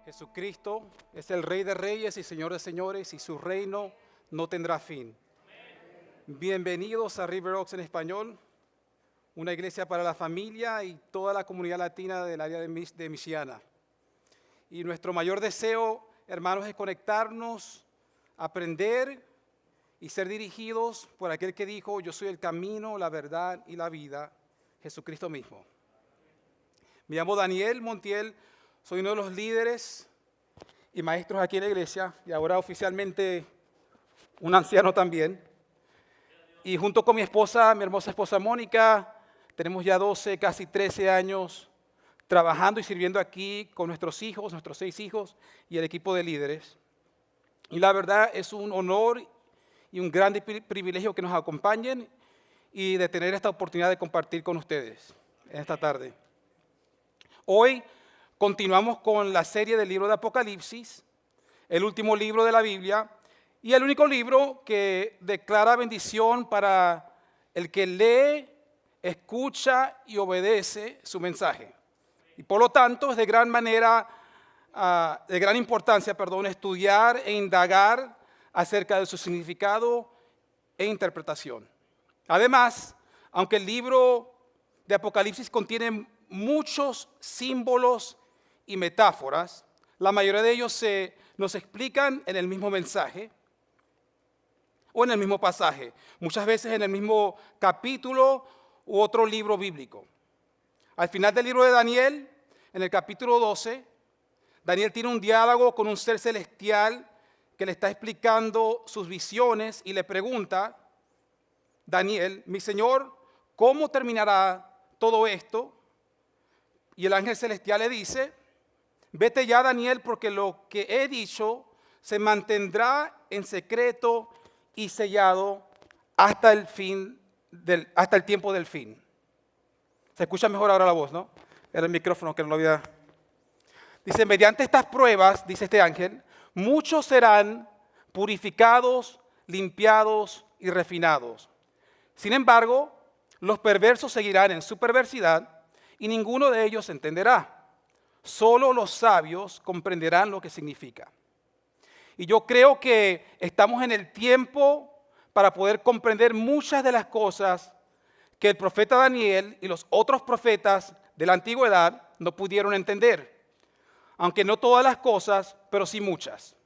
Jesucristo es el Rey de Reyes y Señor de Señores, y su reino no tendrá fin. Bienvenidos a River Oaks en español, una iglesia para la familia y toda la comunidad latina del área de Michiana. Y nuestro mayor deseo, hermanos, es conectarnos, aprender y ser dirigidos por aquel que dijo: yo soy el camino, la verdad y la vida, Jesucristo mismo. Me llamo Daniel Montiel, soy uno de los líderes y maestros aquí en la iglesia, y ahora oficialmente un anciano también. Y junto con mi esposa, mi hermosa esposa Mónica, tenemos ya 12, casi 13 años trabajando y sirviendo aquí con nuestros hijos, nuestros 6 hijos y el equipo de líderes. Y la verdad es un honor y un gran privilegio que nos acompañen y de tener esta oportunidad de compartir con ustedes en esta tarde. Hoy continuamos con la serie del libro de Apocalipsis, el último libro de la Biblia y el único libro que declara bendición para el que lee, escucha y obedece su mensaje. Y por lo tanto es de gran importancia, estudiar e indagar acerca de su significado e interpretación. Además, aunque el libro de Apocalipsis contiene muchos símbolos y metáforas, la mayoría de ellos nos explican en el mismo mensaje o en el mismo pasaje, muchas veces en el mismo capítulo u otro libro bíblico. Al final del libro de Daniel, en el capítulo 12, Daniel tiene un diálogo con un ser celestial que le está explicando sus visiones y le pregunta: Daniel, mi señor, ¿cómo terminará todo esto? Y el ángel celestial le dice: vete ya, Daniel, porque lo que he dicho se mantendrá en secreto y sellado hasta el tiempo del fin. Se escucha mejor ahora la voz, ¿no? Era el micrófono que no lo había. Dice: mediante estas pruebas, dice este ángel, muchos serán purificados, limpiados y refinados. Sin embargo, los perversos seguirán en su perversidad y ninguno de ellos entenderá. Solo los sabios comprenderán lo que significa. Y yo creo que estamos en el tiempo para poder comprender muchas de las cosas que el profeta Daniel y los otros profetas de la antigüedad no pudieron entender. Aunque no todas las cosas, pero sí muchas.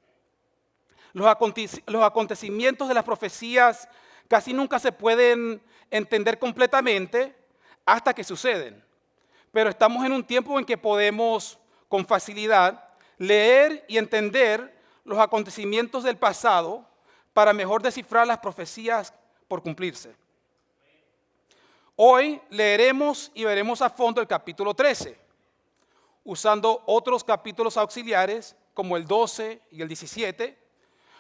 Los acontecimientos de las profecías casi nunca se pueden entender completamente hasta que suceden. Pero estamos en un tiempo en que podemos con facilidad leer y entender los acontecimientos del pasado para mejor descifrar las profecías por cumplirse. Hoy leeremos y veremos a fondo el capítulo 13, usando otros capítulos auxiliares como el 12 y el 17,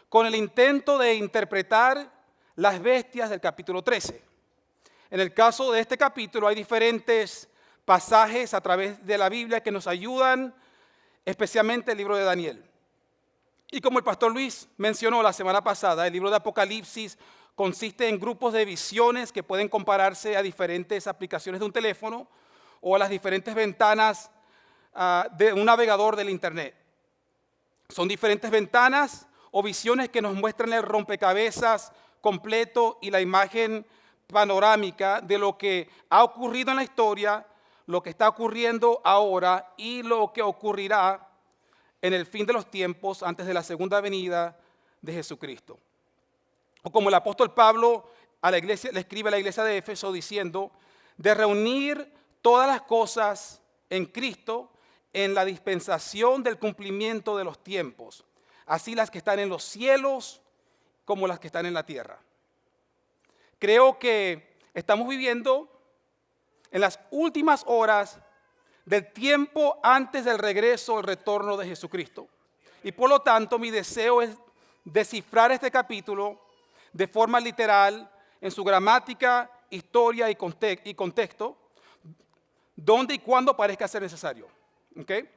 con el intento de interpretar las bestias del capítulo 13. En el caso de este capítulo hay diferentes pasajes a través de la Biblia que nos ayudan, especialmente el libro de Daniel. Y como el pastor Luis mencionó la semana pasada, el libro de Apocalipsis consiste en grupos de visiones que pueden compararse a diferentes aplicaciones de un teléfono o a las diferentes ventanas de un navegador del internet. Son diferentes ventanas o visiones que nos muestran el rompecabezas completo y la imagen panorámica de lo que ha ocurrido en la historia, lo que está ocurriendo ahora y lo que ocurrirá en el fin de los tiempos antes de la segunda venida de Jesucristo. O como el apóstol Pablo a la iglesia, le escribe a la iglesia de Éfeso diciendo: de reunir todas las cosas en Cristo en la dispensación del cumplimiento de los tiempos, así las que están en los cielos como las que están en la tierra. Creo que estamos viviendo en las últimas horas del tiempo antes del regreso, el retorno de Jesucristo. Y por lo tanto, mi deseo es descifrar este capítulo de forma literal en su gramática, historia y contexto, donde y cuando parezca ser necesario. ¿Okay?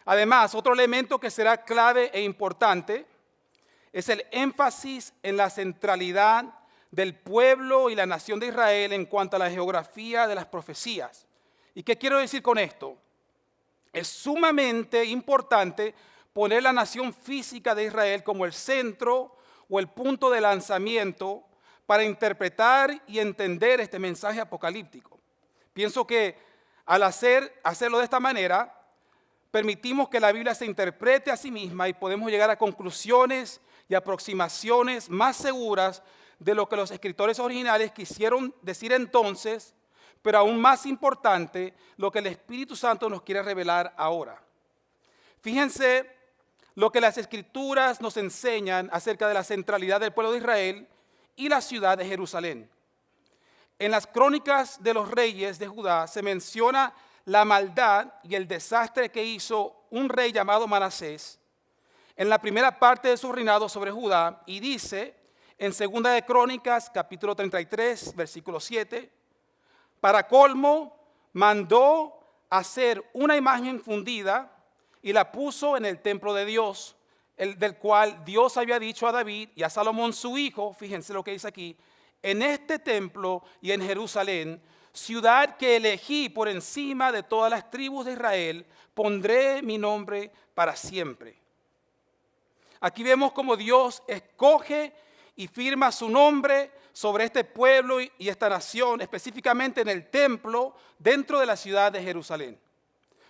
Además, otro elemento que será clave e importante es el énfasis en la centralidad del pueblo y la nación de Israel en cuanto a la geografía de las profecías. ¿Y qué quiero decir con esto? Es sumamente importante poner la nación física de Israel como el centro o el punto de lanzamiento para interpretar y entender este mensaje apocalíptico. Pienso que al hacerlo de esta manera, permitimos que la Biblia se interprete a sí misma y podemos llegar a conclusiones y aproximaciones más seguras de lo que los escritores originales quisieron decir entonces, pero aún más importante, lo que el Espíritu Santo nos quiere revelar ahora. Fíjense lo que las Escrituras nos enseñan acerca de la centralidad del pueblo de Israel y la ciudad de Jerusalén. En las crónicas de los reyes de Judá se menciona la maldad y el desastre que hizo un rey llamado Manasés en la primera parte de su reinado sobre Judá, y dice en 2 de Crónicas, capítulo 33, versículo 7, para colmo, mandó hacer una imagen fundida y la puso en el templo de Dios, del cual Dios había dicho a David y a Salomón su hijo, fíjense lo que dice aquí, en este templo y en Jerusalén, ciudad que elegí por encima de todas las tribus de Israel, pondré mi nombre para siempre. Aquí vemos cómo Dios escoge y firma su nombre sobre este pueblo y esta nación, específicamente en el templo dentro de la ciudad de Jerusalén.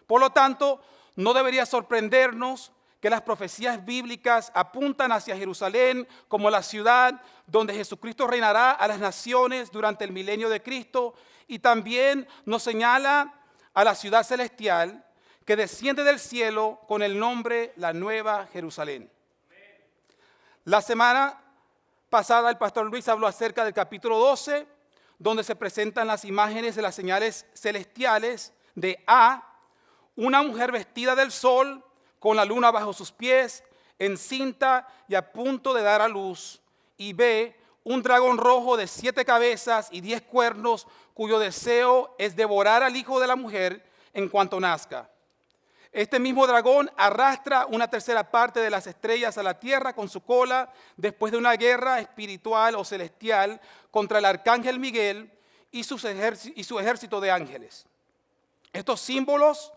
Por lo tanto, no debería sorprendernos que las profecías bíblicas apuntan hacia Jerusalén como la ciudad donde Jesucristo reinará a las naciones durante el milenio de Cristo, y también nos señala a la ciudad celestial que desciende del cielo con el nombre la Nueva Jerusalén. La semana pasada el pastor Luis habló acerca del capítulo 12, donde se presentan las imágenes de las señales celestiales de A, una mujer vestida del sol, con la luna bajo sus pies, encinta y a punto de dar a luz, y B, un dragón rojo de 7 cabezas y 10 cuernos, cuyo deseo es devorar al hijo de la mujer en cuanto nazca. Este mismo dragón arrastra una tercera parte de las estrellas a la tierra con su cola, después de una guerra espiritual o celestial contra el arcángel Miguel y su ejército de ángeles. Estos símbolos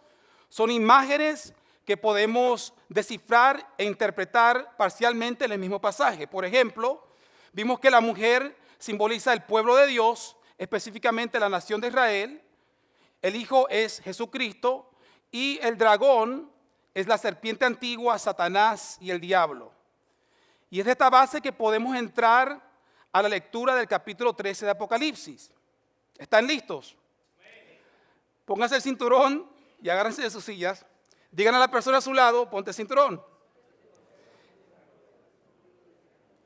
son imágenes que podemos descifrar e interpretar parcialmente en el mismo pasaje. Por ejemplo, vimos que la mujer simboliza el pueblo de Dios, específicamente la nación de Israel. El hijo es Jesucristo y el dragón es la serpiente antigua, Satanás y el diablo. Y es de esta base que podemos entrar a la lectura del capítulo 13 de Apocalipsis. ¿Están listos? Pónganse el cinturón y agárrense de sus sillas. Digan a la persona a su lado, ponte el cinturón.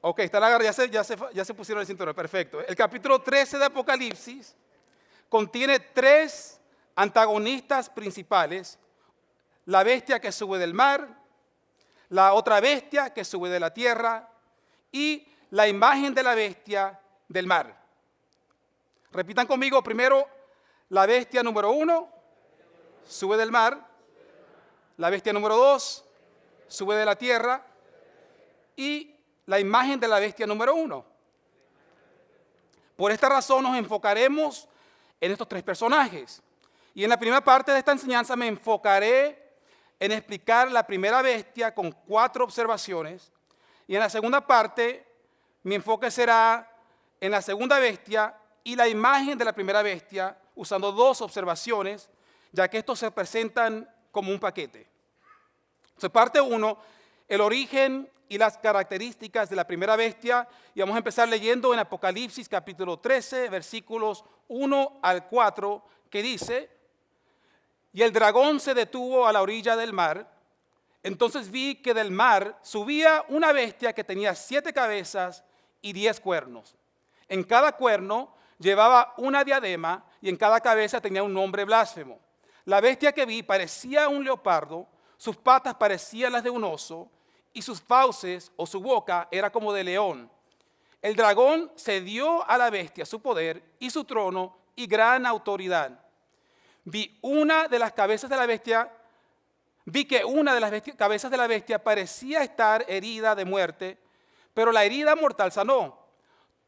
Ok, están agarrados, ya se pusieron el cinturón, perfecto. El capítulo 13 de Apocalipsis contiene 3 antagonistas principales: la bestia que sube del mar, la otra bestia que sube de la tierra y la imagen de la bestia del mar. Repitan conmigo primero: la bestia número 1 sube del mar, la bestia número 2 sube de la tierra y la imagen de la bestia número 1. Por esta razón nos enfocaremos en estos 3 personajes. Y en la primera parte de esta enseñanza me enfocaré en explicar la primera bestia con 4 observaciones. Y en la segunda parte mi enfoque será en la segunda bestia y la imagen de la primera bestia, usando 2 observaciones, ya que estos se presentan como un paquete. Entonces, parte 1, el origen y las características de la primera bestia, y vamos a empezar leyendo en Apocalipsis capítulo 13, versículos 1 al 4, que dice: y el dragón se detuvo a la orilla del mar. Entonces vi que del mar subía una bestia que tenía 7 cabezas y 10 cuernos. En cada cuerno llevaba una diadema y en cada cabeza tenía un nombre blasfemo. La bestia que vi parecía un leopardo, sus patas parecían las de un oso y sus fauces o su boca era como de león. El dragón cedió a la bestia su poder y su trono y gran autoridad. Vi que una de las cabezas de la bestia parecía estar herida de muerte, pero la herida mortal sanó.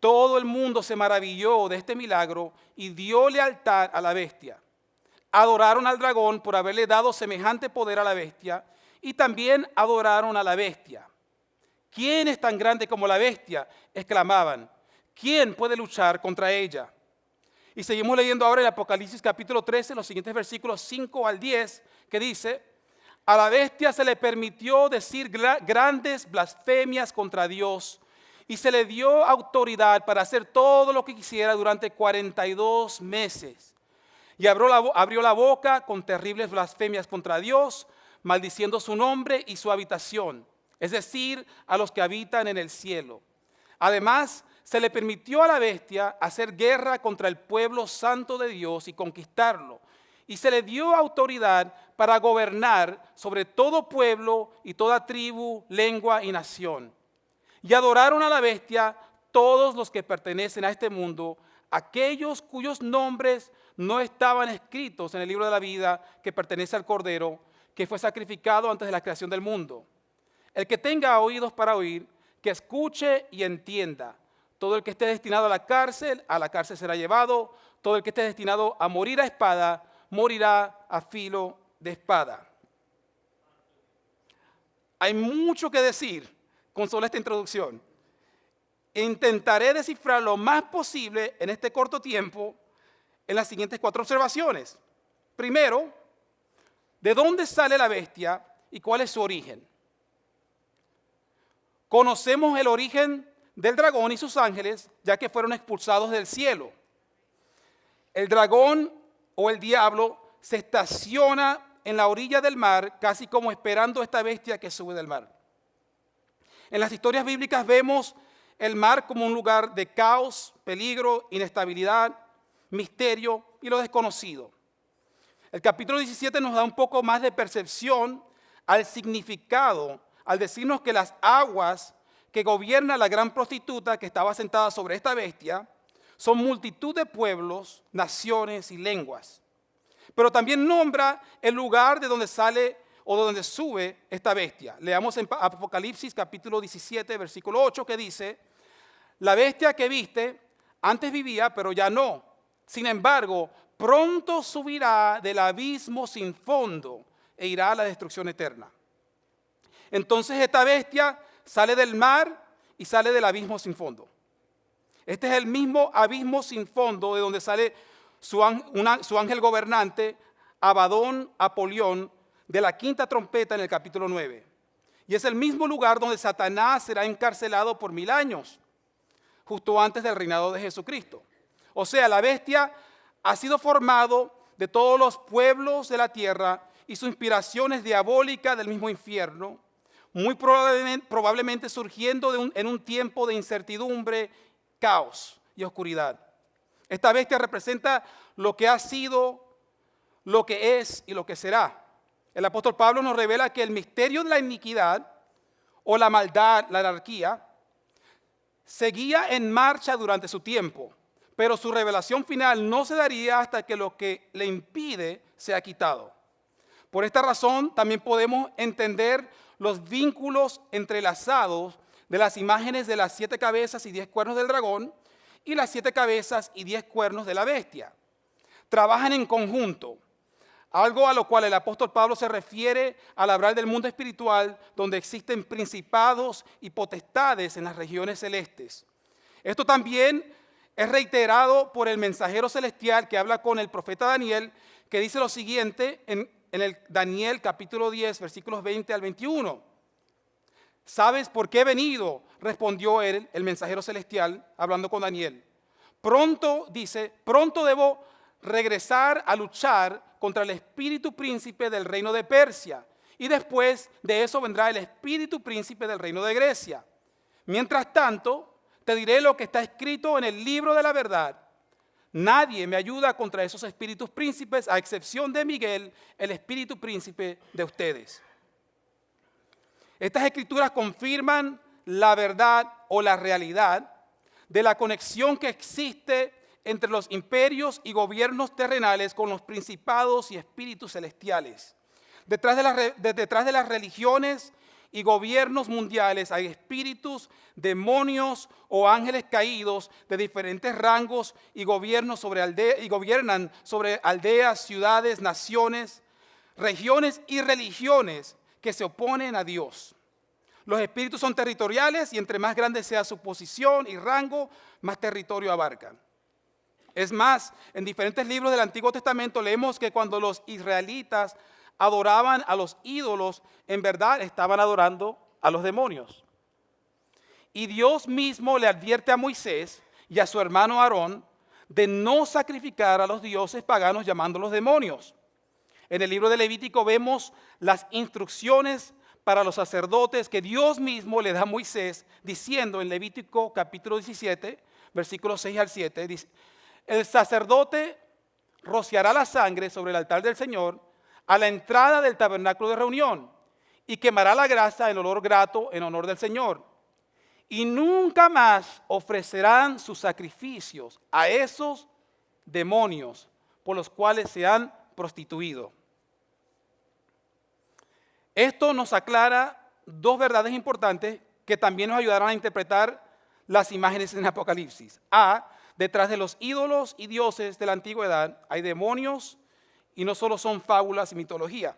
Todo el mundo se maravilló de este milagro y dio lealtad a la bestia. Adoraron al dragón por haberle dado semejante poder a la bestia y también adoraron a la bestia. ¿Quién es tan grande como la bestia?, exclamaban. ¿Quién puede luchar contra ella? Y seguimos leyendo ahora en Apocalipsis capítulo 13, los siguientes versículos 5 al 10, que dice: a la bestia se le permitió decir grandes blasfemias contra Dios y se le dio autoridad para hacer todo lo que quisiera durante 42 meses. Y abrió la boca con terribles blasfemias contra Dios, maldiciendo su nombre y su habitación, es decir, a los que habitan en el cielo. Además, se le permitió a la bestia hacer guerra contra el pueblo santo de Dios y conquistarlo. Y se le dio autoridad para gobernar sobre todo pueblo y toda tribu, lengua y nación. Y adoraron a la bestia todos los que pertenecen a este mundo, aquellos cuyos nombres no estaban escritos en el libro de la vida que pertenece al Cordero, que fue sacrificado antes de la creación del mundo. El que tenga oídos para oír, que escuche y entienda. Todo el que esté destinado a la cárcel será llevado. Todo el que esté destinado a morir a espada, morirá a filo de espada. Hay mucho que decir con solo esta introducción. Intentaré descifrar lo más posible en este corto tiempo en las siguientes 4 observaciones. Primero, ¿de dónde sale la bestia y cuál es su origen? Conocemos el origen del dragón y sus ángeles, ya que fueron expulsados del cielo. El dragón o el diablo se estaciona en la orilla del mar, casi como esperando a esta bestia que sube del mar. En las historias bíblicas vemos el mar como un lugar de caos, peligro, inestabilidad, misterio y lo desconocido. El capítulo 17 nos da un poco más de percepción al significado, al decirnos que las aguas que gobierna la gran prostituta que estaba sentada sobre esta bestia son multitud de pueblos, naciones y lenguas. Pero también nombra el lugar de donde sale o de donde sube esta bestia. Leamos en Apocalipsis capítulo 17, versículo 8, que dice: la bestia que viste antes vivía, pero ya no. Sin embargo, pronto subirá del abismo sin fondo e irá a la destrucción eterna. Entonces esta bestia sale del mar y sale del abismo sin fondo. Este es el mismo abismo sin fondo de donde sale su ángel gobernante, Abadón, Apolión, de la quinta trompeta en el capítulo 9. Y es el mismo lugar donde Satanás será encarcelado por 1000 años, justo antes del reinado de Jesucristo. O sea, la bestia ha sido formado de todos los pueblos de la tierra y su inspiración es diabólica del mismo infierno, muy probablemente surgiendo en un tiempo de incertidumbre, caos y oscuridad. Esta bestia representa lo que ha sido, lo que es y lo que será. El apóstol Pablo nos revela que el misterio de la iniquidad o la maldad, la anarquía, seguía en marcha durante su tiempo, pero su revelación final no se daría hasta que lo que le impide sea quitado. Por esta razón también podemos entender los vínculos entrelazados de las imágenes de las 7 cabezas y 10 cuernos del dragón y las 7 cabezas y 10 cuernos de la bestia. Trabajan en conjunto, algo a lo cual el apóstol Pablo se refiere al hablar del mundo espiritual, donde existen principados y potestades en las regiones celestes. Esto también es reiterado por el mensajero celestial que habla con el profeta Daniel, que dice lo siguiente en el Daniel capítulo 10, versículos 20 al 21. ¿Sabes por qué he venido?, respondió él, el mensajero celestial, hablando con Daniel. Pronto debo regresar a luchar contra el espíritu príncipe del reino de Persia, y después de eso vendrá el espíritu príncipe del reino de Grecia. Mientras tanto, te diré lo que está escrito en el libro de la verdad. Nadie me ayuda contra esos espíritus príncipes, a excepción de Miguel, el espíritu príncipe de ustedes. Estas escrituras confirman la verdad o la realidad de la conexión que existe entre los imperios y gobiernos terrenales con los principados y espíritus celestiales. Detrás de las religiones y gobiernos mundiales hay espíritus, demonios o ángeles caídos de diferentes rangos y gobiernan sobre aldeas, ciudades, naciones, regiones y religiones que se oponen a Dios. Los espíritus son territoriales y entre más grande sea su posición y rango, más territorio abarcan. Es más, en diferentes libros del Antiguo Testamento leemos que cuando los israelitas adoraban a los ídolos, en verdad estaban adorando a los demonios. Y Dios mismo le advierte a Moisés y a su hermano Aarón de no sacrificar a los dioses paganos llamándolos demonios. En el libro de Levítico vemos las instrucciones para los sacerdotes que Dios mismo le da a Moisés, diciendo en Levítico capítulo 17, versículos 6 al 7, dice: el sacerdote rociará la sangre sobre el altar del Señor a la entrada del tabernáculo de reunión y quemará la grasa en olor grato en honor del Señor. Y nunca más ofrecerán sus sacrificios a esos demonios por los cuales se han prostituido. Esto nos aclara dos verdades importantes que también nos ayudarán a interpretar las imágenes en Apocalipsis. A, detrás de los ídolos y dioses de la antigüedad hay demonios y no solo son fábulas y mitología.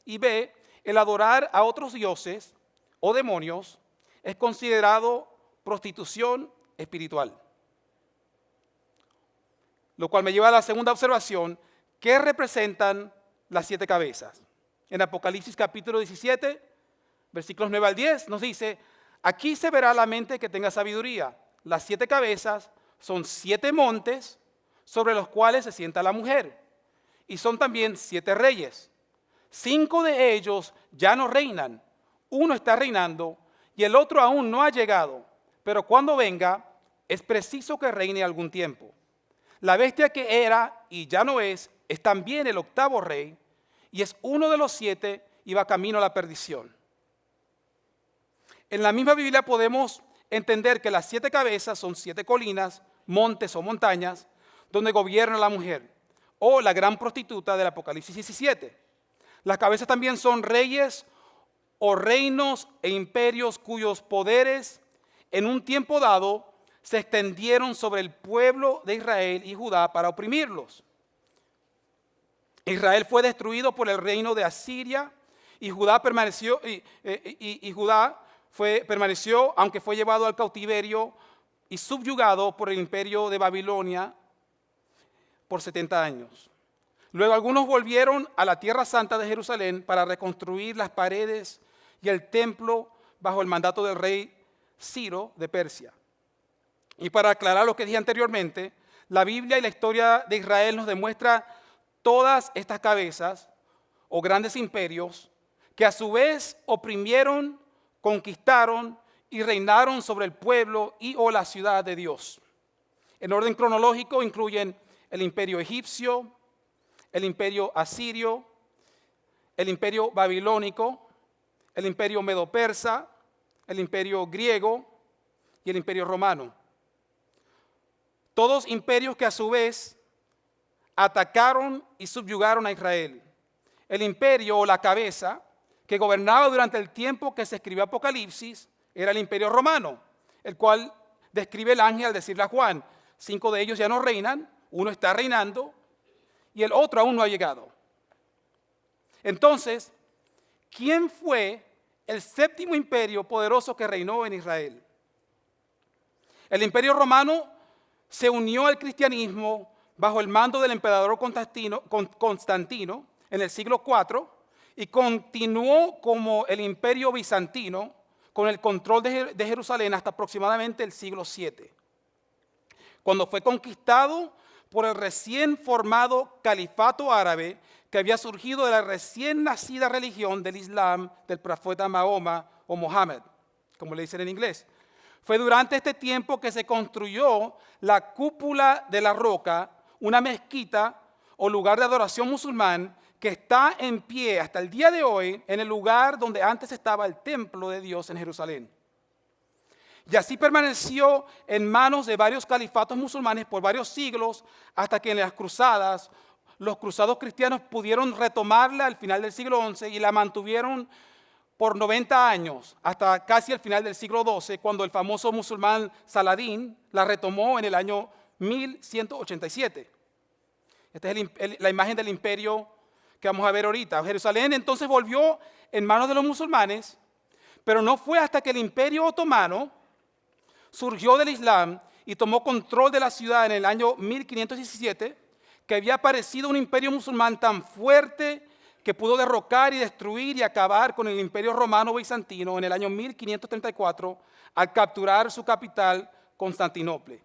Y B, el adorar a otros dioses o demonios es considerado prostitución espiritual. Lo cual me lleva a la segunda observación: ¿qué representan las 7 cabezas? En Apocalipsis capítulo 17, versículos 9 al 10, nos dice: aquí se verá la mente que tenga sabiduría. Las 7 cabezas son 7 montes sobre los cuales se sienta la mujer. Y son también 7 reyes. 5 de ellos ya no reinan. Uno está reinando y el otro aún no ha llegado. Pero cuando venga, es preciso que reine algún tiempo. La bestia que era y ya no es también el 8º rey, y es uno de los 7 y va camino a la perdición. En la misma Biblia podemos entender que las 7 cabezas son 7 colinas, montes o montañas, donde gobierna la mujer, o la gran prostituta del Apocalipsis 17. Las cabezas también son reyes o reinos e imperios cuyos poderes en un tiempo dado se extendieron sobre el pueblo de Israel y Judá para oprimirlos. Israel fue destruido por el reino de Asiria y Judá permaneció, permaneció, aunque fue llevado al cautiverio y subyugado por el imperio de Babilonia por 70 años. Luego algunos volvieron a la tierra santa de Jerusalén para reconstruir las paredes y el templo bajo el mandato del rey Ciro de Persia. Y para aclarar lo que dije anteriormente, la Biblia y la historia de Israel nos demuestra todas estas cabezas o grandes imperios que a su vez oprimieron, conquistaron y reinaron sobre el pueblo y o la ciudad de Dios. En orden cronológico incluyen el imperio egipcio, el imperio asirio, el imperio babilónico, el imperio medo-persa, el imperio griego y el imperio romano. Todos imperios que a su vez atacaron y subyugaron a Israel. El imperio o la cabeza que gobernaba durante el tiempo que se escribió Apocalipsis era el imperio romano, el cual describe el ángel al decirle a Juan: 5 de ellos ya no reinan, uno está reinando y el otro aún no ha llegado. Entonces, ¿quién fue el 7º imperio poderoso que reinó en Israel? El imperio romano se unió al cristianismo bajo el mando del emperador Constantino en el siglo IV y continuó como el imperio bizantino con el control de Jerusalén hasta aproximadamente el siglo VII, cuando fue conquistado por el recién formado califato árabe que había surgido de la recién nacida religión del Islam del profeta Mahoma o Mohammed, como le dicen en inglés. Fue durante este tiempo que se construyó la cúpula de la roca, una mezquita o lugar de adoración musulmán que está en pie hasta el día de hoy en el lugar donde antes estaba el templo de Dios en Jerusalén. Y así permaneció en manos de varios califatos musulmanes por varios siglos hasta que en las cruzadas, los cruzados cristianos pudieron retomarla al final del siglo XI y la mantuvieron por 90 años, hasta casi el final del siglo XII, cuando el famoso musulmán Saladín la retomó en el año 1187. Esta es la imagen del imperio que vamos a ver ahorita. Jerusalén entonces volvió en manos de los musulmanes, pero no fue hasta que el Imperio Otomano surgió del Islam y tomó control de la ciudad en el año 1517, que había aparecido un imperio musulmán tan fuerte que pudo derrocar y destruir y acabar con el imperio romano bizantino en el año 1534 al capturar su capital, Constantinopla.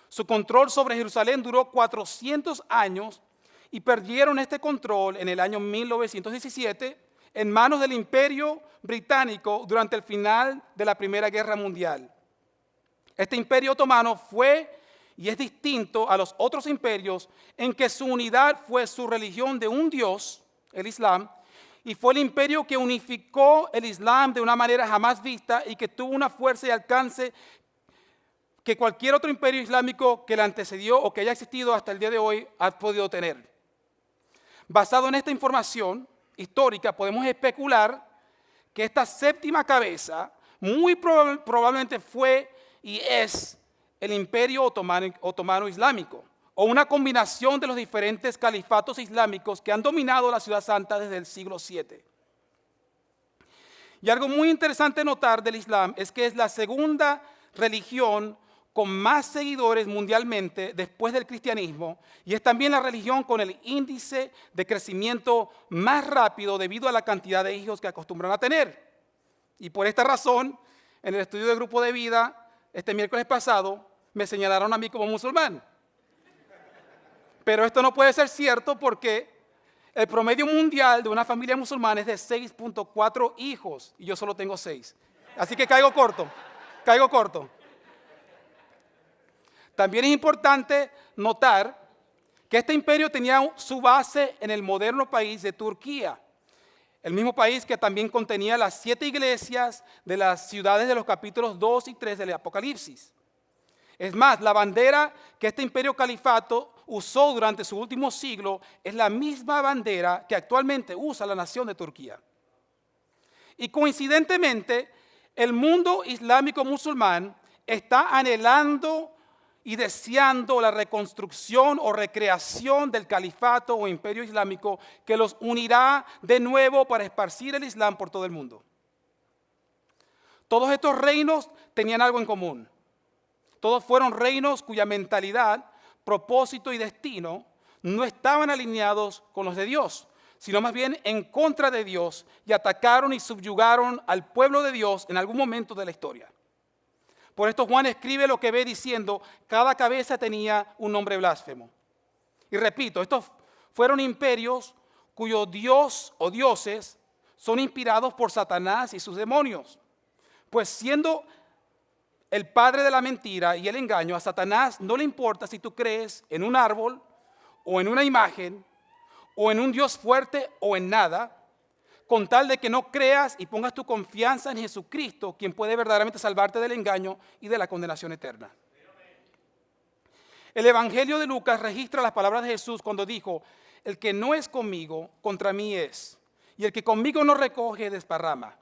Su control sobre Jerusalén duró 400 años y perdieron este control en el año 1917 en manos del Imperio Británico durante el final de la Primera Guerra Mundial. Este imperio otomano fue y es distinto a los otros imperios en que su unidad fue su religión de un Dios, el Islam, y fue el imperio que unificó el Islam de una manera jamás vista y que tuvo una fuerza y alcance que cualquier otro imperio islámico que le antecedió o que haya existido hasta el día de hoy ha podido tener. Basado en esta información histórica, podemos especular que esta séptima cabeza muy probablemente fue y es el imperio otomano islámico, o una combinación de los diferentes califatos islámicos que han dominado la ciudad santa desde el siglo VII. Y algo muy interesante notar del Islam es que es la segunda religión con más seguidores mundialmente después del cristianismo, y es también la religión con el índice de crecimiento más rápido debido a la cantidad de hijos que acostumbran a tener. Y por esta razón, en el estudio de grupo de vida, este miércoles pasado, me señalaron a mí como musulmán. Pero esto no puede ser cierto porque el promedio mundial de una familia musulmana es de 6.4 hijos y yo solo tengo 6. Así que caigo corto. También es importante notar que este imperio tenía su base en el moderno país de Turquía, el mismo país que también contenía las 7 iglesias de las ciudades de los capítulos 2 y 3 del Apocalipsis. Es más, la bandera que este imperio califato usó durante su último siglo es la misma bandera que actualmente usa la nación de Turquía. Y coincidentemente, el mundo islámico musulmán está anhelando y deseando la reconstrucción o recreación del califato o imperio islámico que los unirá de nuevo para esparcir el Islam por todo el mundo. Todos estos reinos tenían algo en común. Todos fueron reinos cuya mentalidad, propósito y destino no estaban alineados con los de Dios, sino más bien en contra de Dios, y atacaron y subyugaron al pueblo de Dios en algún momento de la historia. Por esto Juan escribe lo que ve diciendo, cada cabeza tenía un nombre blasfemo. Y repito, estos fueron imperios cuyo Dios o dioses son inspirados por Satanás y sus demonios. Pues siendo el padre de la mentira y el engaño, a Satanás no le importa si tú crees en un árbol o en una imagen o en un Dios fuerte o en nada, con tal de que no creas y pongas tu confianza en Jesucristo, quien puede verdaderamente salvarte del engaño y de la condenación eterna. El Evangelio de Lucas registra las palabras de Jesús cuando dijo, el que no es conmigo, contra mí es, y el que conmigo no recoge, desparrama.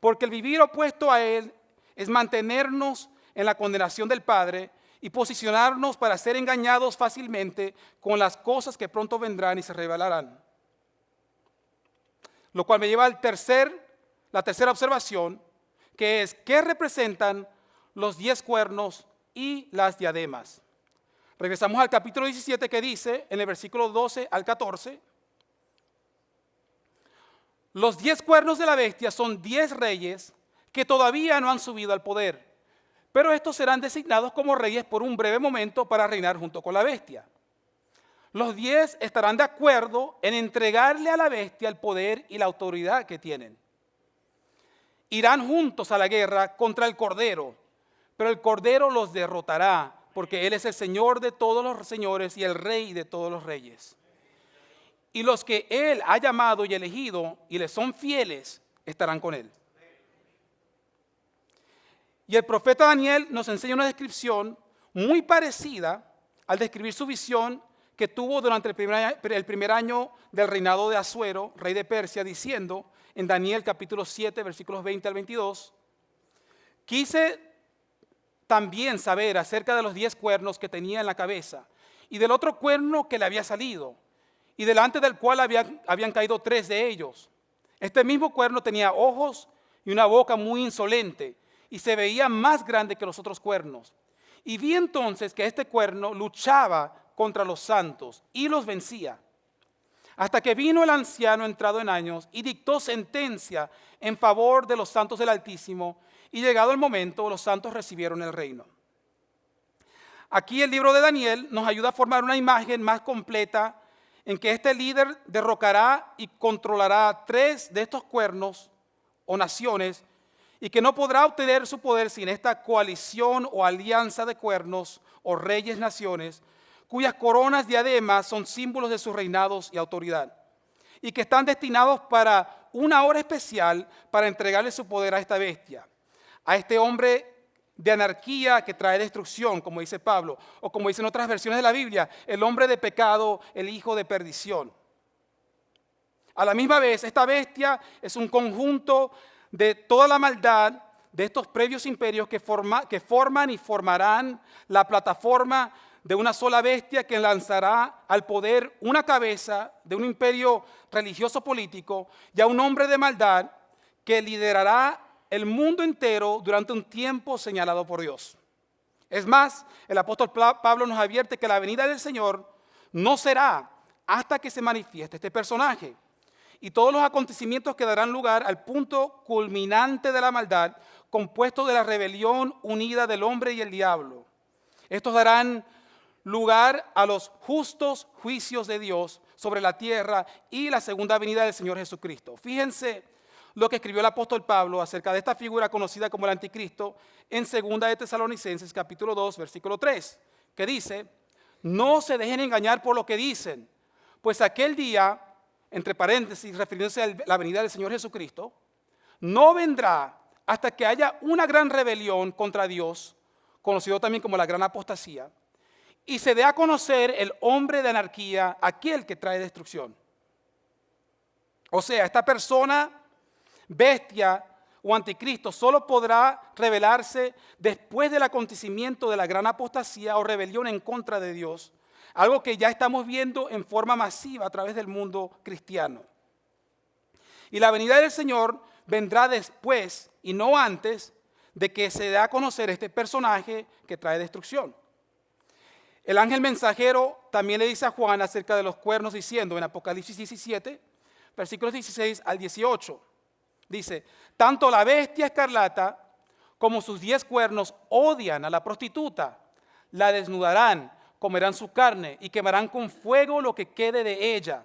Porque el vivir opuesto a él es mantenernos en la condenación del Padre y posicionarnos para ser engañados fácilmente con las cosas que pronto vendrán y se revelarán. Lo cual me lleva a la tercera observación, que es ¿qué representan los 10 cuernos y las diademas? Regresamos al capítulo 17 que dice, en el versículo 12 al 14, los 10 cuernos de la bestia son 10 reyes que todavía no han subido al poder, pero estos serán designados como reyes por un breve momento para reinar junto con la bestia. Los 10 estarán de acuerdo en entregarle a la bestia el poder y la autoridad que tienen. Irán juntos a la guerra contra el Cordero, pero el Cordero los derrotará, porque Él es el Señor de todos los señores y el Rey de todos los reyes. Y los que Él ha llamado y elegido y le son fieles, estarán con Él. Y el profeta Daniel nos enseña una descripción muy parecida al describir su visión que tuvo durante el primer año del reinado de Asuero, rey de Persia, diciendo en Daniel capítulo 7, versículos 20 al 22, quise también saber acerca de los 10 cuernos que tenía en la cabeza y del otro cuerno que le había salido. y delante del cual habían caído 3 de ellos. Este mismo cuerno tenía ojos y una boca muy insolente, y se veía más grande que los otros cuernos. Y vi entonces que este cuerno luchaba contra los santos y los vencía, hasta que vino el anciano entrado en años y dictó sentencia en favor de los santos del Altísimo, y llegado el momento, los santos recibieron el reino. Aquí el libro de Daniel nos ayuda a formar una imagen más completa en que este líder derrocará y controlará 3 de estos cuernos o naciones, y que no podrá obtener su poder sin esta coalición o alianza de cuernos o reyes naciones, cuyas coronas diademas son símbolos de sus reinados y autoridad, y que están destinados para una hora especial para entregarle su poder a esta bestia, a este hombre de anarquía que trae destrucción, como dice Pablo, o como dicen otras versiones de la Biblia, el hombre de pecado, el hijo de perdición. A la misma vez, esta bestia es un conjunto de toda la maldad de estos previos imperios que forman y formarán la plataforma de una sola bestia que lanzará al poder una cabeza de un imperio religioso político y a un hombre de maldad que liderará el mundo entero durante un tiempo señalado por Dios. Es más, el apóstol Pablo nos advierte que la venida del Señor no será hasta que se manifieste este personaje, y todos los acontecimientos que darán lugar al punto culminante de la maldad, compuesto de la rebelión unida del hombre y el diablo. Estos darán lugar a los justos juicios de Dios sobre la tierra y la segunda venida del Señor Jesucristo. Fíjense lo que escribió el apóstol Pablo acerca de esta figura conocida como el anticristo en 2 de Tesalonicenses capítulo 2 versículo 3, que dice: no se dejen engañar por lo que dicen, pues aquel día, entre paréntesis refiriéndose a la venida del Señor Jesucristo, no vendrá hasta que haya una gran rebelión contra Dios, conocido también como la gran apostasía, y se dé a conocer el hombre de anarquía, aquel que trae destrucción. O sea, esta persona, bestia o anticristo, solo podrá revelarse después del acontecimiento de la gran apostasía o rebelión en contra de Dios, algo que ya estamos viendo en forma masiva a través del mundo cristiano. Y la venida del Señor vendrá después y no antes de que se dé a conocer este personaje que trae destrucción. El ángel mensajero también le dice a Juan acerca de los cuernos, diciendo en Apocalipsis 17, versículos 16 al 18, dice: tanto la bestia escarlata como sus 10 cuernos odian a la prostituta, la desnudarán, comerán su carne y quemarán con fuego lo que quede de ella,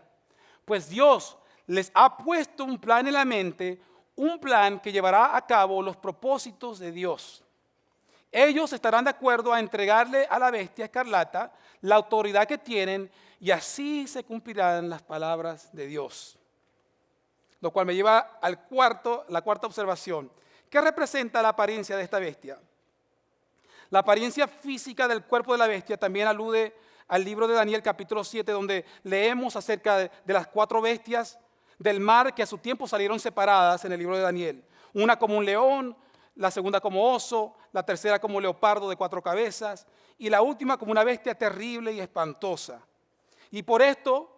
pues Dios les ha puesto un plan en la mente, un plan que llevará a cabo los propósitos de Dios. Ellos estarán de acuerdo a entregarle a la bestia escarlata la autoridad que tienen, y así se cumplirán las palabras de Dios. Lo cual me lleva a la cuarta observación. ¿Qué representa la apariencia de esta bestia? La apariencia física del cuerpo de la bestia también alude al libro de Daniel capítulo 7, donde leemos acerca de las 4 bestias del mar que a su tiempo salieron separadas en el libro de Daniel. Una como un león, la segunda como oso, la tercera como leopardo de 4 cabezas y la última como una bestia terrible y espantosa. Y por esto,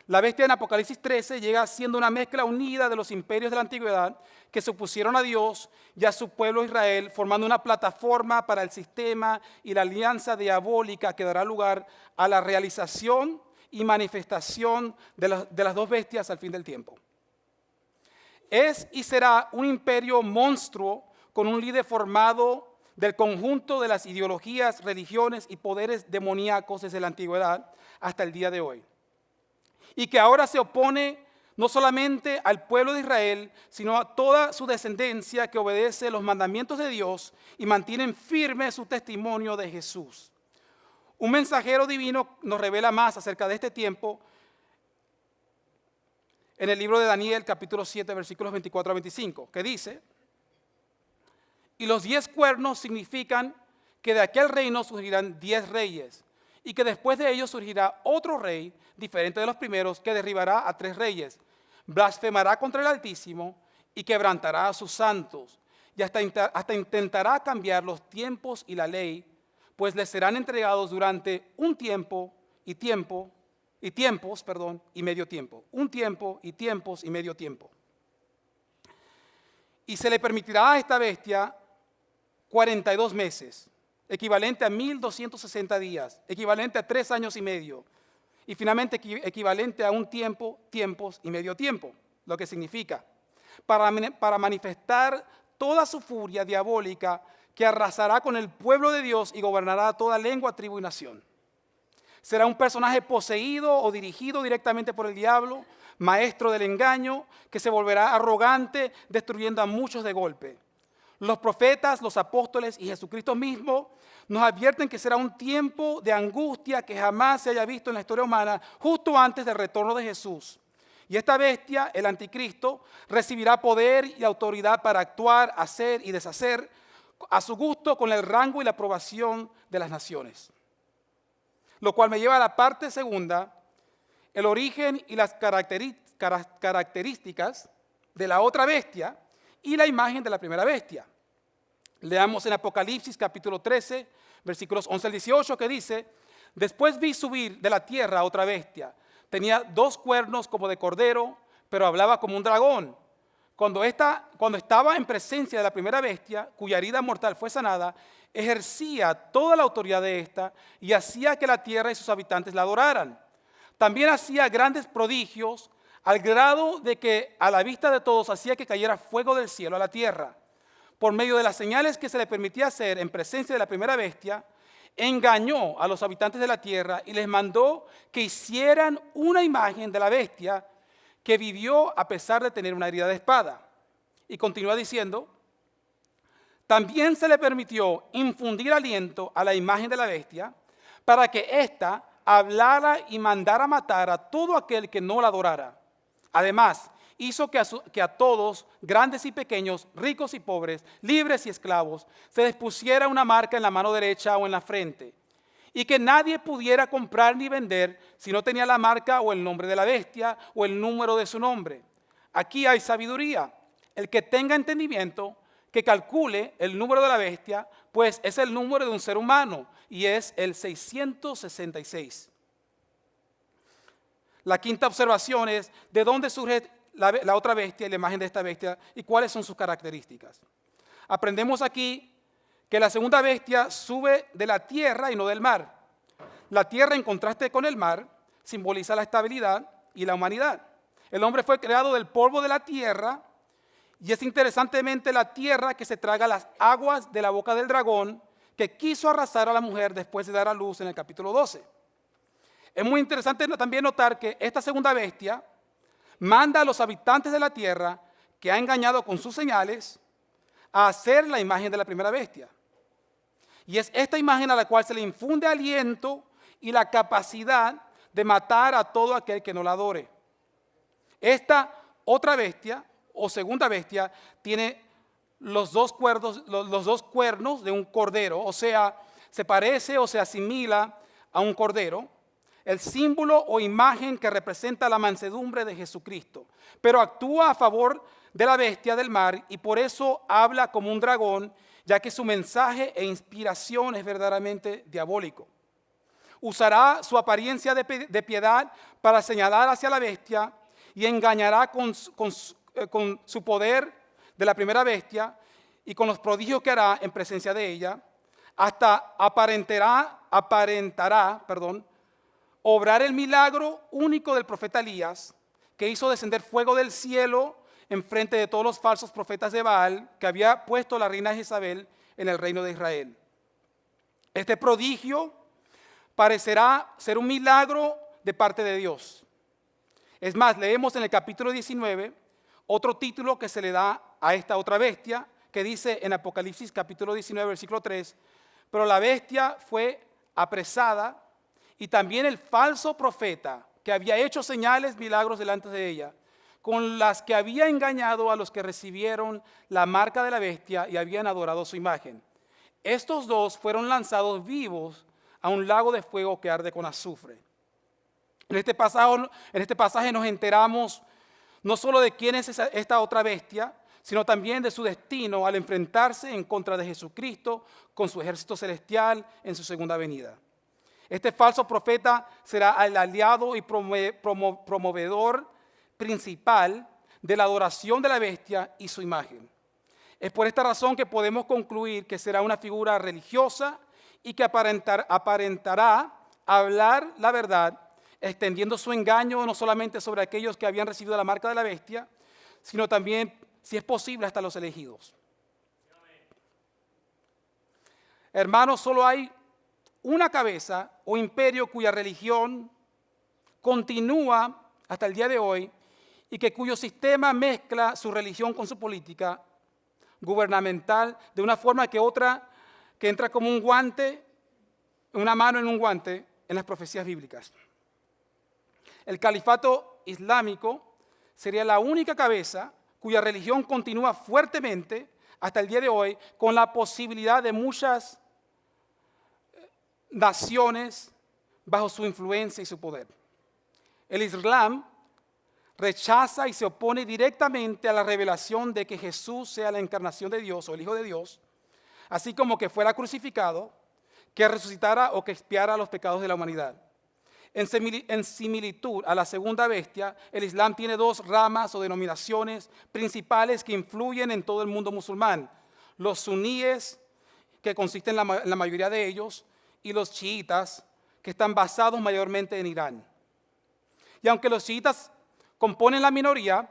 la bestia en Apocalipsis 13 llega siendo una mezcla unida de los imperios de la antigüedad que se opusieron a Dios y a su pueblo Israel, formando una plataforma para el sistema y la alianza diabólica que dará lugar a la realización y manifestación de las 2 bestias al fin del tiempo. Es y será un imperio monstruo con un líder formado del conjunto de las ideologías, religiones y poderes demoníacos desde la antigüedad hasta el día de hoy. Y que ahora se opone no solamente al pueblo de Israel, sino a toda su descendencia que obedece los mandamientos de Dios y mantienen firme su testimonio de Jesús. Un mensajero divino nos revela más acerca de este tiempo en el libro de Daniel, capítulo 7, versículos 24 a 25, que dice: y los 10 cuernos significan que de aquel reino surgirán 10 reyes, y que después de ellos surgirá otro rey, diferente de los primeros, que derribará a 3 reyes, blasfemará contra el Altísimo y quebrantará a sus santos, y hasta intentará cambiar los tiempos y la ley, pues les serán entregados durante un tiempo y tiempo y tiempos, perdón, y medio tiempo. Un tiempo y tiempos y medio tiempo. Y se le permitirá a esta bestia 42 meses, equivalente a 1260 días, equivalente a 3 años y medio, y finalmente equivalente a un tiempo, tiempos y medio tiempo, lo que significa, para manifestar toda su furia diabólica que arrasará con el pueblo de Dios y gobernará toda lengua, tribu y nación. Será un personaje poseído o dirigido directamente por el diablo, maestro del engaño, que se volverá arrogante, destruyendo a muchos de golpe. Los profetas, los apóstoles y Jesucristo mismo nos advierten que será un tiempo de angustia que jamás se haya visto en la historia humana, justo antes del retorno de Jesús. Y esta bestia, el anticristo, recibirá poder y autoridad para actuar, hacer y deshacer a su gusto con el rango y la aprobación de las naciones. Lo cual me lleva a la parte segunda, el origen y las características de la otra bestia y la imagen de la primera bestia. Leamos en Apocalipsis capítulo 13, versículos 11 al 18, que dice: después vi subir de la tierra otra bestia. Tenía 2 cuernos como de cordero, pero hablaba como un dragón. Cuando estaba en presencia de la primera bestia, cuya herida mortal fue sanada, ejercía toda la autoridad de esta y hacía que la tierra y sus habitantes la adoraran. También hacía grandes prodigios, al grado de que a la vista de todos hacía que cayera fuego del cielo a la tierra. Por medio de las señales que se le permitía hacer en presencia de la primera bestia, engañó a los habitantes de la tierra y les mandó que hicieran una imagen de la bestia que vivió a pesar de tener una herida de espada. Y continúa diciendo: también se le permitió infundir aliento a la imagen de la bestia para que ésta hablara y mandara matar a todo aquel que no la adorara. Además, hizo que a todos, grandes y pequeños, ricos y pobres, libres y esclavos, se les pusiera una marca en la mano derecha o en la frente, y que nadie pudiera comprar ni vender si no tenía la marca o el nombre de la bestia o el número de su nombre. Aquí hay sabiduría. El que tenga entendimiento, que calcule el número de la bestia, pues es el número de un ser humano y es el 666. La quinta observación es: ¿de dónde surge la otra bestia y la imagen de esta bestia y cuáles son sus características? Aprendemos aquí que la segunda bestia sube de la tierra y no del mar. La tierra, en contraste con el mar, simboliza la estabilidad y la humanidad. El hombre fue creado del polvo de la tierra, y es interesantemente la tierra que se traga las aguas de la boca del dragón que quiso arrasar a la mujer después de dar a luz en el capítulo 12. Es muy interesante también notar que esta segunda bestia manda a los habitantes de la tierra, que ha engañado con sus señales, a hacer la imagen de la primera bestia. Y es esta imagen a la cual se le infunde aliento y la capacidad de matar a todo aquel que no la adore. Esta otra bestia, o segunda bestia, tiene los dos cuernos de un cordero, o sea, se parece o se asimila a un cordero, el símbolo o imagen que representa la mansedumbre de Jesucristo, pero actúa a favor de la bestia del mar y por eso habla como un dragón, ya que su mensaje e inspiración es verdaderamente diabólico. Usará su apariencia de piedad para señalar hacia la bestia y engañará con su poder de la primera bestia y con los prodigios que hará en presencia de ella, hasta aparentará, obrar el milagro único del profeta Elías, que hizo descender fuego del cielo en frente de todos los falsos profetas de Baal que había puesto la reina Jezabel en el reino de Israel. Este prodigio parecerá ser un milagro de parte de Dios. Es más, leemos en el capítulo 19 otro título que se le da a esta otra bestia, que dice en Apocalipsis capítulo 19, versículo 3, pero la bestia fue apresada y también el falso profeta que había hecho señales, milagros delante de ella, con las que había engañado a los que recibieron la marca de la bestia y habían adorado su imagen. Estos dos fueron lanzados vivos a un lago de fuego que arde con azufre. En este pasaje nos enteramos no solo de quién es esta otra bestia, sino también de su destino al enfrentarse en contra de Jesucristo con su ejército celestial en su segunda venida. Este falso profeta será el aliado y promovedor principal de la adoración de la bestia y su imagen. Es por esta razón que podemos concluir que será una figura religiosa y que aparentará hablar la verdad, extendiendo su engaño no solamente sobre aquellos que habían recibido la marca de la bestia, sino también, si es posible, hasta los elegidos. Hermanos, solo hay una cabeza o imperio cuya religión continúa hasta el día de hoy y que cuyo sistema mezcla su religión con su política gubernamental de una forma que entra como un guante, una mano en un guante en las profecías bíblicas. El califato islámico sería la única cabeza cuya religión continúa fuertemente hasta el día de hoy, con la posibilidad de muchas naciones bajo su influencia y su poder. El Islam rechaza y se opone directamente a la revelación de que Jesús sea la encarnación de Dios o el Hijo de Dios, así como que fuera crucificado, que resucitara o que expiara los pecados de la humanidad. En similitud a la segunda bestia, el Islam tiene dos ramas o denominaciones principales que influyen en todo el mundo musulmán: los suníes, que consisten en la mayoría de ellos, y los chiitas, que están basados mayormente en Irán. Y aunque los chiitas componen la minoría,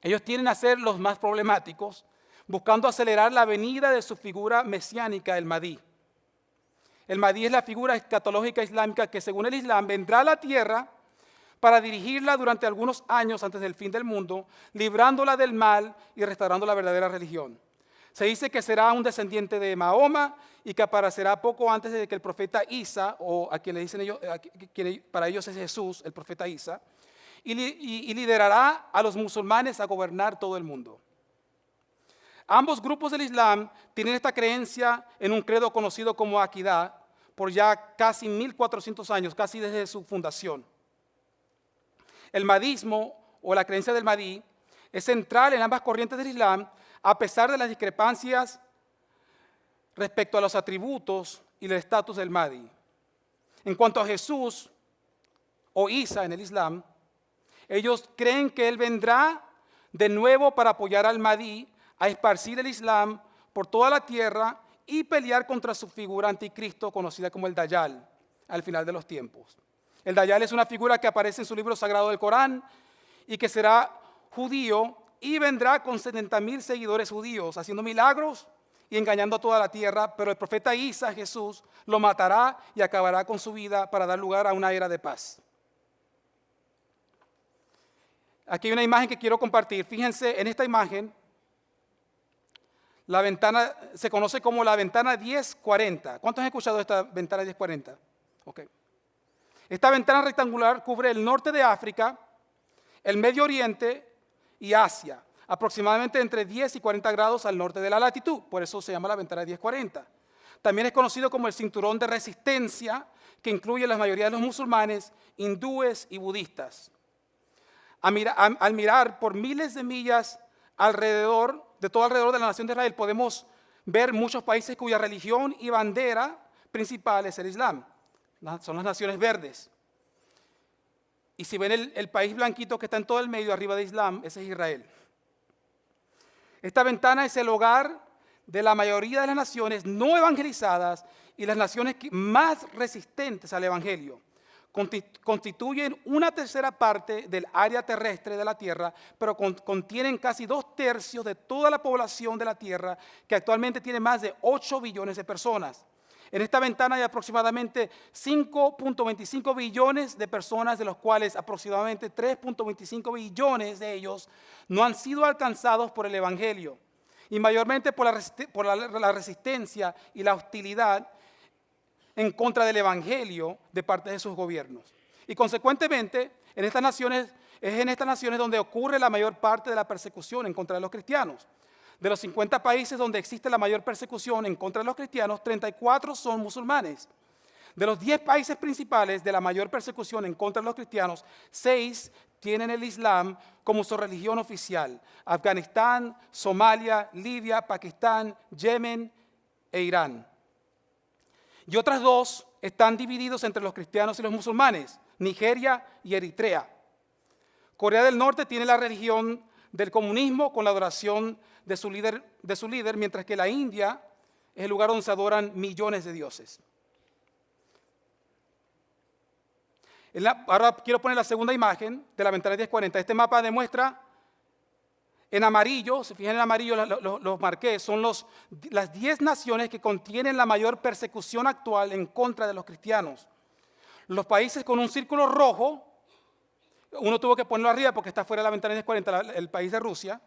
ellos tienden a ser los más problemáticos, buscando acelerar la venida de su figura mesiánica, el Mahdi. El Mahdi es la figura escatológica islámica que, según el Islam, vendrá a la tierra para dirigirla durante algunos años antes del fin del mundo, librándola del mal y restaurando la verdadera religión. Se dice que será un descendiente de Mahoma y que aparecerá poco antes de que el profeta Isa, o a quien le dicen ellos, para ellos es Jesús, el profeta Isa, y liderará a los musulmanes a gobernar todo el mundo. Ambos grupos del Islam tienen esta creencia en un credo conocido como Aqidá por ya casi 1400 años, casi desde su fundación. El mahdismo o la creencia del Mahdi es central en ambas corrientes del Islam, a pesar de las discrepancias respecto a los atributos y el estatus del Mahdi. En cuanto a Jesús o Isa en el Islam, ellos creen que Él vendrá de nuevo para apoyar al Mahdi a esparcir el Islam por toda la tierra y pelear contra su figura anticristo conocida como el Dajjal al final de los tiempos. El Dajjal es una figura que aparece en su libro sagrado del Corán y que será judío y vendrá con 70,000 seguidores judíos haciendo milagros y engañando a toda la tierra, pero el profeta Isa, Jesús, lo matará y acabará con su vida para dar lugar a una era de paz. Aquí hay una imagen que quiero compartir. Fíjense en esta imagen. La ventana se conoce como la ventana 1040. ¿Cuántos han escuchado esta ventana 1040? Okay. Esta ventana rectangular cubre el norte de África, el Medio Oriente y Asia, aproximadamente entre 10 y 40 grados al norte de la latitud. Por eso se llama la ventana 1040. También es conocido como el cinturón de resistencia, que incluye la mayoría de los musulmanes, hindúes y budistas. Al mirar por miles de millas alrededor de la nación de Israel, podemos ver muchos países cuya religión y bandera principal es el Islam. Son las naciones verdes. Y si ven el país blanquito que está en todo el medio, arriba de Islam, ese es Israel. Esta ventana es el hogar de la mayoría de las naciones no evangelizadas y las naciones más resistentes al evangelio. Constituyen una tercera parte del área terrestre de la tierra, pero contienen casi 2/3 de toda la población de la tierra, que actualmente tiene más de 8 billones de personas. En esta ventana hay aproximadamente 5.25 billones de personas, de los cuales aproximadamente 3.25 billones de ellos no han sido alcanzados por el evangelio, y mayormente por la resistencia y la hostilidad en contra del evangelio de parte de sus gobiernos. Y consecuentemente, es en estas naciones donde ocurre la mayor parte de la persecución en contra de los cristianos. De los 50 países donde existe la mayor persecución en contra de los cristianos, 34 son musulmanes. De los 10 países principales de la mayor persecución en contra de los cristianos, 6 tienen el Islam como su religión oficial: Afganistán, Somalia, Libia, Pakistán, Yemen e Irán. Y otras 2 están divididos entre los cristianos y los musulmanes, Nigeria y Eritrea. Corea del Norte tiene la religión del comunismo con la adoración de su líder, mientras que la India es el lugar donde se adoran millones de dioses. Ahora quiero poner la segunda imagen de la ventana 1040. Este mapa demuestra en amarillo, se fijan en amarillo, los marqué, son las 10 naciones que contienen la mayor persecución actual en contra de los cristianos. Los países con un círculo rojo, uno tuvo que ponerlo arriba porque está fuera de la ventana 1040, el país de Rusia.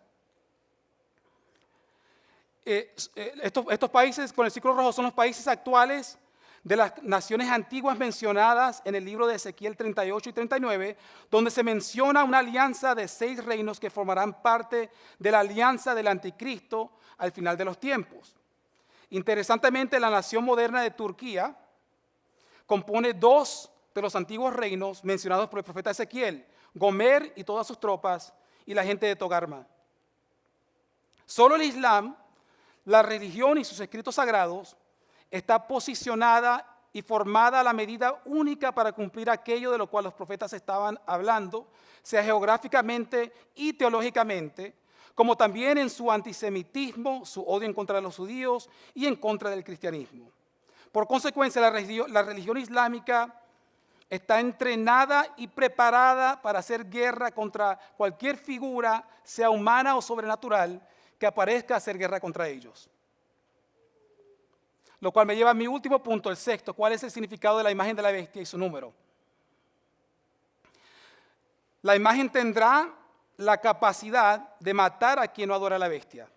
Estos países con el círculo rojo son los países actuales de las naciones antiguas mencionadas en el libro de Ezequiel 38 y 39, donde se menciona una alianza de 6 reinos que formarán parte de la alianza del anticristo al final de los tiempos. Interesantemente, la nación moderna de Turquía compone 2 de los antiguos reinos mencionados por el profeta Ezequiel, Gomer y todas sus tropas y la gente de Togarma. Solo el Islam, la religión y sus escritos sagrados, está posicionada y formada a la medida única para cumplir aquello de lo cual los profetas estaban hablando, sea geográficamente y teológicamente, como también en su antisemitismo, su odio en contra de los judíos y en contra del cristianismo. Por consecuencia, la religión islámica está entrenada y preparada para hacer guerra contra cualquier figura, sea humana o sobrenatural, que aparezca a hacer guerra contra ellos. Lo cual me lleva a mi último punto, el sexto. ¿Cuál es el significado de la imagen de la bestia y su número? La imagen tendrá la capacidad de matar a quien no adora a la bestia.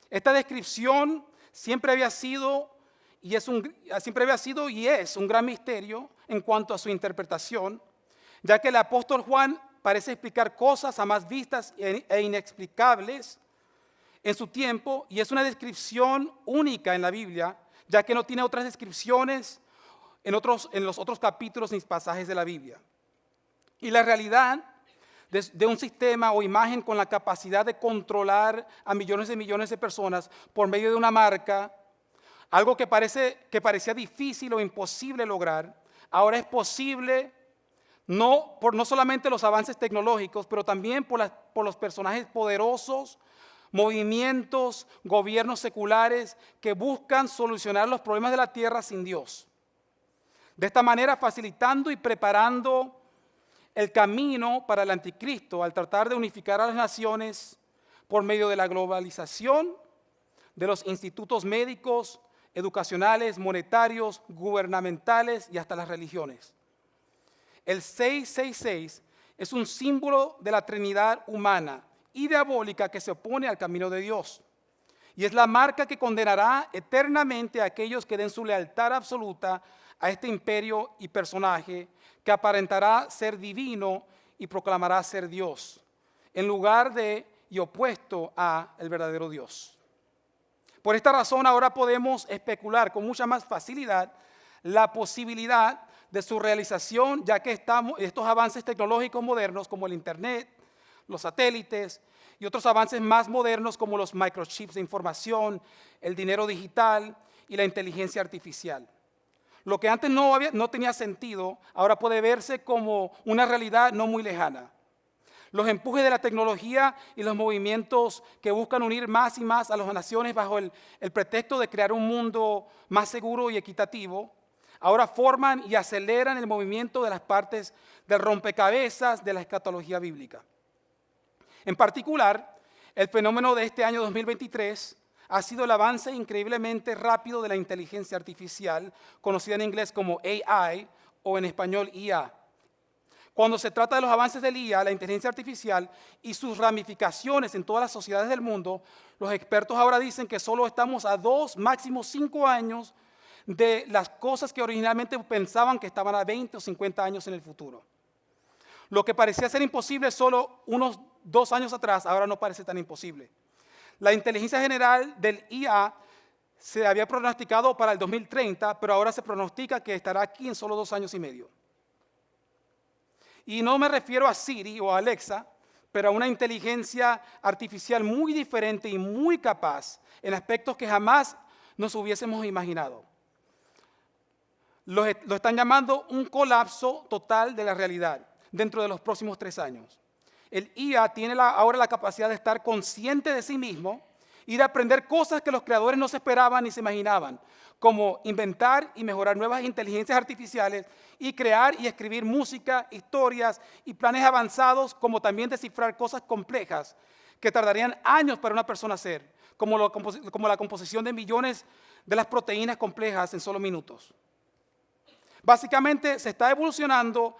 Esta descripción siempre había sido y es un gran misterio en cuanto a su interpretación, ya que el apóstol Juan parece explicar cosas jamás vistas e inexplicables en su tiempo, y es una descripción única en la Biblia, ya que no tiene otras descripciones en los otros capítulos ni pasajes de la Biblia. Y la realidad de un sistema o imagen con la capacidad de controlar a millones de personas por medio de una marca, algo que parecía difícil o imposible lograr, ahora es posible no solamente los avances tecnológicos, pero también por los personajes poderosos, movimientos, gobiernos seculares que buscan solucionar los problemas de la tierra sin Dios. De esta manera, facilitando y preparando el camino para el anticristo al tratar de unificar a las naciones por medio de la globalización, de los institutos médicos, educacionales, monetarios, gubernamentales y hasta las religiones. El 666 es un símbolo de la Trinidad humana y diabólica que se opone al camino de Dios. Y es la marca que condenará eternamente a aquellos que den su lealtad absoluta a este imperio y personaje que aparentará ser divino y proclamará ser Dios, en lugar de y opuesto a el verdadero Dios. Por esta razón ahora podemos especular con mucha más facilidad la posibilidad de su realización, ya que estos avances tecnológicos modernos como el Internet, los satélites y otros avances más modernos como los microchips de información, el dinero digital y la inteligencia artificial. Lo que antes no tenía sentido, ahora puede verse como una realidad no muy lejana. Los empujes de la tecnología y los movimientos que buscan unir más y más a las naciones bajo el pretexto de crear un mundo más seguro y equitativo, ahora forman y aceleran el movimiento de las partes del rompecabezas de la escatología bíblica. En particular, el fenómeno de este año 2023 ha sido el avance increíblemente rápido de la inteligencia artificial, conocida en inglés como AI o en español IA. Cuando se trata de los avances del IA, la inteligencia artificial y sus ramificaciones en todas las sociedades del mundo, los expertos ahora dicen que solo estamos a 2, máximo 5 años de las cosas que originalmente pensaban que estaban a 20 o 50 años en el futuro. Lo que parecía ser imposible solo unos 2 años atrás, ahora no parece tan imposible. La inteligencia general del IA se había pronosticado para el 2030, pero ahora se pronostica que estará aquí en solo 2 años y medio. Y no me refiero a Siri o a Alexa, pero a una inteligencia artificial muy diferente y muy capaz en aspectos que jamás nos hubiésemos imaginado. lo están llamando un colapso total de la realidad dentro de los próximos 3 años. El IA tiene ahora la capacidad de estar consciente de sí mismo y de aprender cosas que los creadores no se esperaban ni se imaginaban, como inventar y mejorar nuevas inteligencias artificiales y crear y escribir música, historias y planes avanzados, como también descifrar cosas complejas que tardarían años para una persona hacer, como la composición de millones de las proteínas complejas en solo minutos. Básicamente se está evolucionando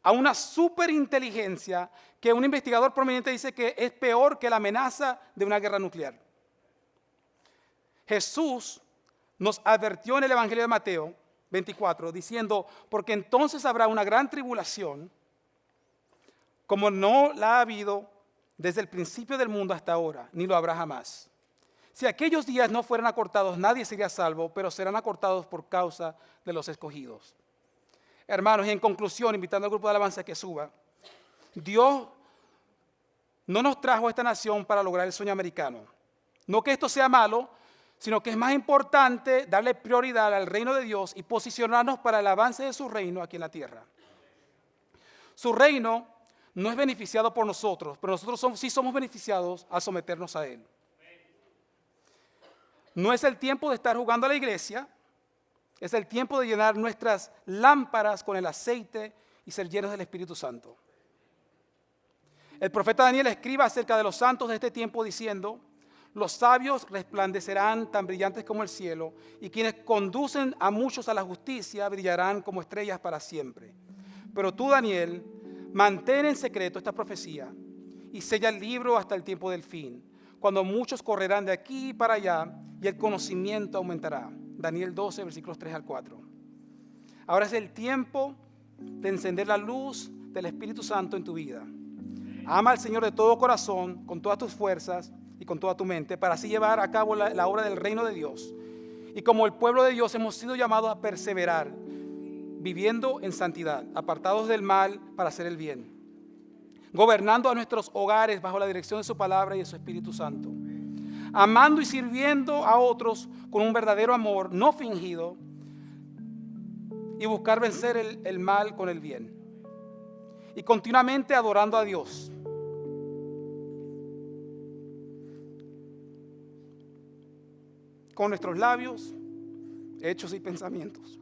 a una superinteligencia que un investigador prominente dice que es peor que la amenaza de una guerra nuclear. Jesús nos advirtió en el Evangelio de Mateo 24 diciendo, porque entonces habrá una gran tribulación, como no la ha habido desde el principio del mundo hasta ahora, ni lo habrá jamás. Si aquellos días no fueran acortados, nadie sería salvo, pero serán acortados por causa de los escogidos. Hermanos, y en conclusión, invitando al grupo de alabanza que suba, Dios no nos trajo a esta nación para lograr el sueño americano. No que esto sea malo, sino que es más importante darle prioridad al reino de Dios y posicionarnos para el avance de su reino aquí en la tierra. Su reino no es beneficiado por nosotros, pero nosotros sí somos beneficiados al someternos a él. No es el tiempo de estar jugando a la iglesia, es el tiempo de llenar nuestras lámparas con el aceite y ser llenos del Espíritu Santo. El profeta Daniel escribe acerca de los santos de este tiempo diciendo, los sabios resplandecerán tan brillantes como el cielo, y quienes conducen a muchos a la justicia brillarán como estrellas para siempre. Pero tú, Daniel, mantén en secreto esta profecía y sella el libro hasta el tiempo del fin, cuando muchos correrán de aquí para allá y el conocimiento aumentará. Daniel 12, versículos 3 al 4. Ahora es el tiempo de encender la luz del Espíritu Santo en tu vida. Ama al Señor de todo corazón, con todas tus fuerzas y con toda tu mente, para así llevar a cabo la obra del reino de Dios. Y como el pueblo de Dios hemos sido llamados a perseverar, viviendo en santidad, apartados del mal para hacer el bien, gobernando a nuestros hogares bajo la dirección de su palabra y de su Espíritu Santo, amando y sirviendo a otros con un verdadero amor, no fingido, y buscar vencer el mal con el bien, y continuamente adorando a Dios. Con nuestros labios, hechos y pensamientos.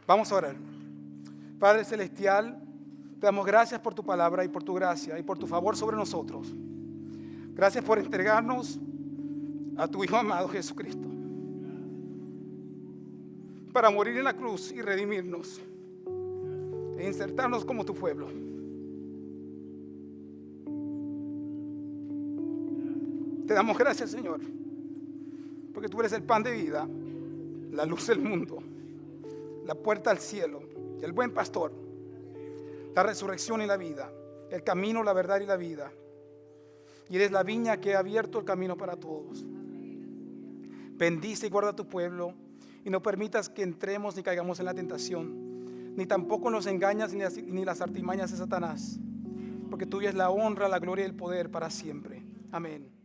Vamos a orar. Padre Celestial, te damos gracias por tu palabra y por tu gracia y por tu favor sobre nosotros. Gracias por entregarnos a tu Hijo amado Jesucristo para morir en la cruz y redimirnos e insertarnos como tu pueblo. Te damos gracias, Señor, porque tú eres el pan de vida, la luz del mundo, la puerta al cielo, el buen pastor, la resurrección y la vida, el camino, la verdad y la vida. Y eres la viña que ha abierto el camino para todos. Bendice y guarda a tu pueblo y no permitas que entremos ni caigamos en la tentación, ni tampoco nos engañas ni las artimañas de Satanás, porque tuya es la honra, la gloria y el poder para siempre. Amén.